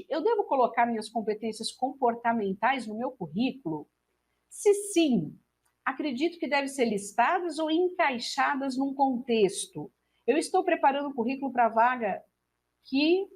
Eu devo colocar minhas competências comportamentais no meu currículo? Se sim, acredito que devem ser listadas ou encaixadas num contexto. Eu estou preparando um currículo para a vaga que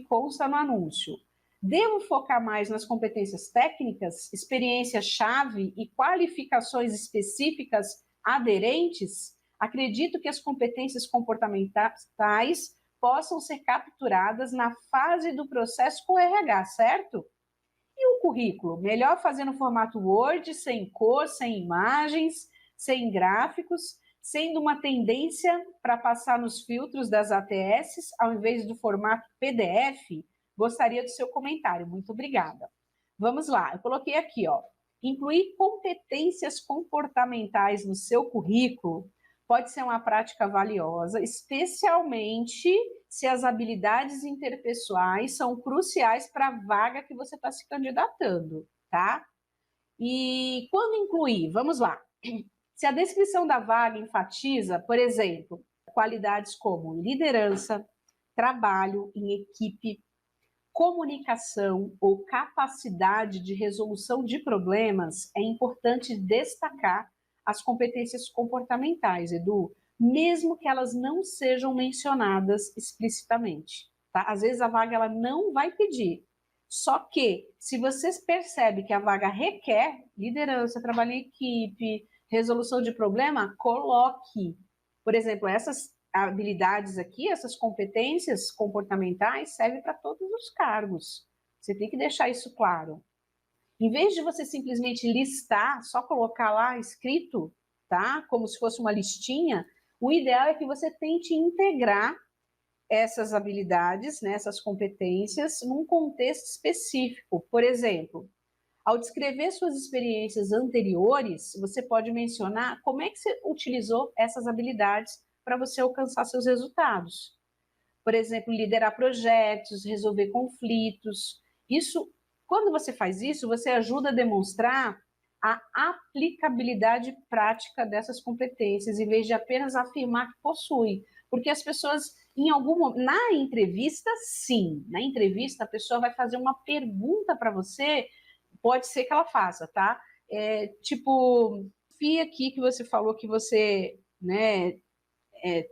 consta no anúncio. Devo focar mais nas competências técnicas, experiência-chave e qualificações específicas aderentes? Acredito que as competências comportamentais possam ser capturadas na fase do processo com o RH, certo? E o currículo? Melhor fazer no formato Word, sem cor, sem imagens, sem gráficos, sendo uma tendência para passar nos filtros das ATS, ao invés do formato PDF? Gostaria do seu comentário. Muito obrigada. Vamos lá, eu coloquei aqui, ó. Incluir competências comportamentais no seu currículo pode ser uma prática valiosa, especialmente se as habilidades interpessoais são cruciais para a vaga que você está se candidatando, tá? E quando incluir? Vamos lá. Se a descrição da vaga enfatiza, por exemplo, qualidades como liderança, trabalho em equipe, comunicação ou capacidade de resolução de problemas, é importante destacar as competências comportamentais, Edu, mesmo que elas não sejam mencionadas explicitamente. Tá? Às vezes a vaga ela não vai pedir. Só que, se você percebe que a vaga requer liderança, trabalho em equipe, resolução de problema, coloque. Por exemplo, essas habilidades aqui, essas competências comportamentais servem para todos os cargos. Você tem que deixar isso claro. Em vez de você simplesmente listar, só colocar lá escrito, tá? Como se fosse uma listinha, o ideal é que você tente integrar essas habilidades, né, essas competências, num contexto específico. Por exemplo, ao descrever suas experiências anteriores, você pode mencionar como é que você utilizou essas habilidades para você alcançar seus resultados. Por exemplo, liderar projetos, resolver conflitos. Isso, quando você faz isso, você ajuda a demonstrar a aplicabilidade prática dessas competências, em vez de apenas afirmar que possui. Porque as pessoas, em algum momento, na entrevista, sim, na entrevista a pessoa vai fazer uma pergunta para você, pode ser que ela faça, tá? Tipo, confia aqui que você falou que você, né,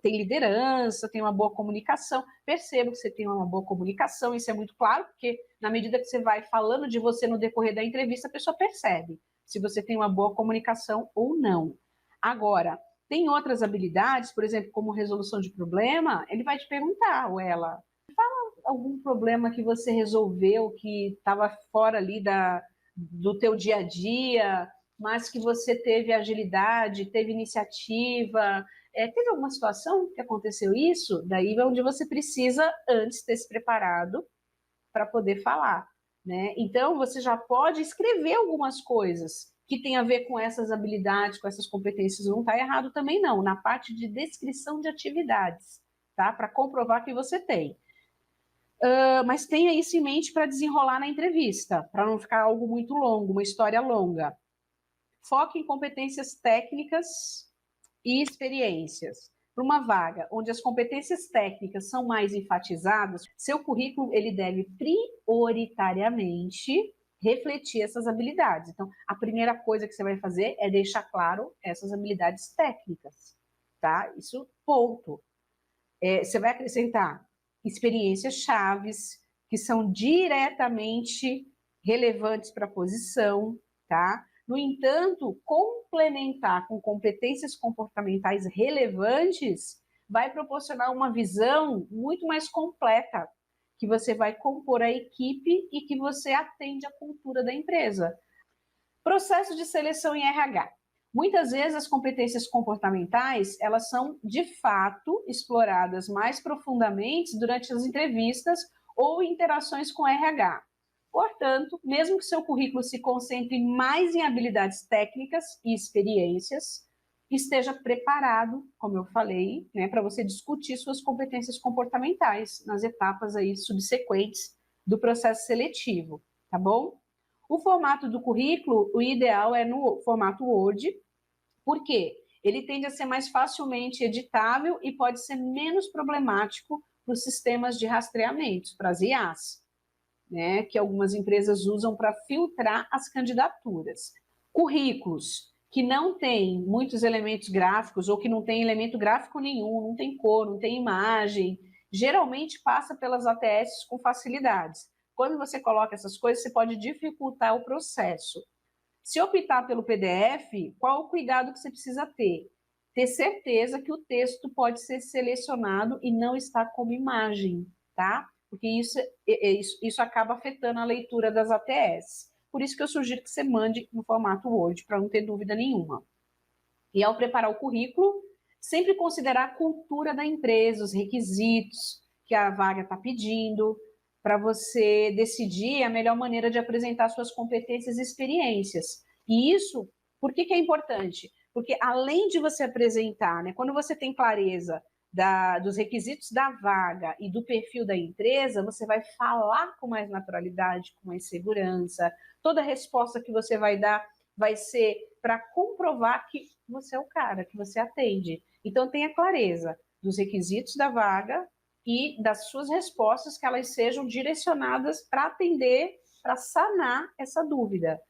tem liderança, tem uma boa comunicação. Percebo que você tem uma boa comunicação, isso é muito claro, porque na medida que você vai falando de você no decorrer da entrevista, a pessoa percebe se você tem uma boa comunicação ou não. Agora, tem outras habilidades, por exemplo, como resolução de problema, ele vai te perguntar, ou ela, fala algum problema que você resolveu, que estava fora ali do teu dia a dia, mas que você teve agilidade, teve iniciativa. Teve alguma situação que aconteceu isso? Daí é onde você precisa antes ter se preparado para poder falar, né? Então você já pode escrever algumas coisas que tem a ver com essas habilidades, com essas competências. Não está errado também não, na parte de descrição de atividades, tá? Para comprovar que você tem. Mas tenha isso em mente para desenrolar na entrevista, para não ficar algo muito longo, uma história longa. Foque em competências técnicas e experiências. Para uma vaga onde as competências técnicas são mais enfatizadas, seu currículo ele deve prioritariamente refletir essas habilidades. Então, a primeira coisa que você vai fazer é deixar claro essas habilidades técnicas, tá? Isso, ponto. Você vai acrescentar experiências chaves que são diretamente relevantes para a posição, tá? No entanto, complementar com competências comportamentais relevantes vai proporcionar uma visão muito mais completa, que você vai compor a equipe e que você atende à cultura da empresa. Processo de seleção em RH. Muitas vezes as competências comportamentais, elas são de fato exploradas mais profundamente durante as entrevistas ou interações com RH. Portanto, mesmo que seu currículo se concentre mais em habilidades técnicas e experiências, esteja preparado, como eu falei, né, para você discutir suas competências comportamentais nas etapas aí subsequentes do processo seletivo, tá bom? O formato do currículo, o ideal é no formato Word, porque ele tende a ser mais facilmente editável e pode ser menos problemático para os sistemas de rastreamento, para as IAs, né, que algumas empresas usam para filtrar as candidaturas. Currículos que não têm muitos elementos gráficos ou que não tem elemento gráfico nenhum, não tem cor, não tem imagem, geralmente passa pelas ATS com facilidades. Quando você coloca essas coisas, você pode dificultar o processo. Se optar pelo PDF, qual o cuidado que você precisa ter? Ter certeza que o texto pode ser selecionado e não está como imagem, tá? Porque isso acaba afetando a leitura das ATS. Por isso que eu sugiro que você mande no formato Word, para não ter dúvida nenhuma. E ao preparar o currículo, sempre considerar a cultura da empresa, os requisitos que a vaga está pedindo, para você decidir a melhor maneira de apresentar suas competências e experiências. E isso, por que é importante? Porque além de você apresentar, né, quando você tem clareza dos requisitos da vaga e do perfil da empresa, você vai falar com mais naturalidade, com mais segurança. Toda resposta que você vai dar vai ser para comprovar que você é o cara, que você atende. Então, tenha clareza dos requisitos da vaga e das suas respostas, que elas sejam direcionadas para atender, para sanar essa dúvida.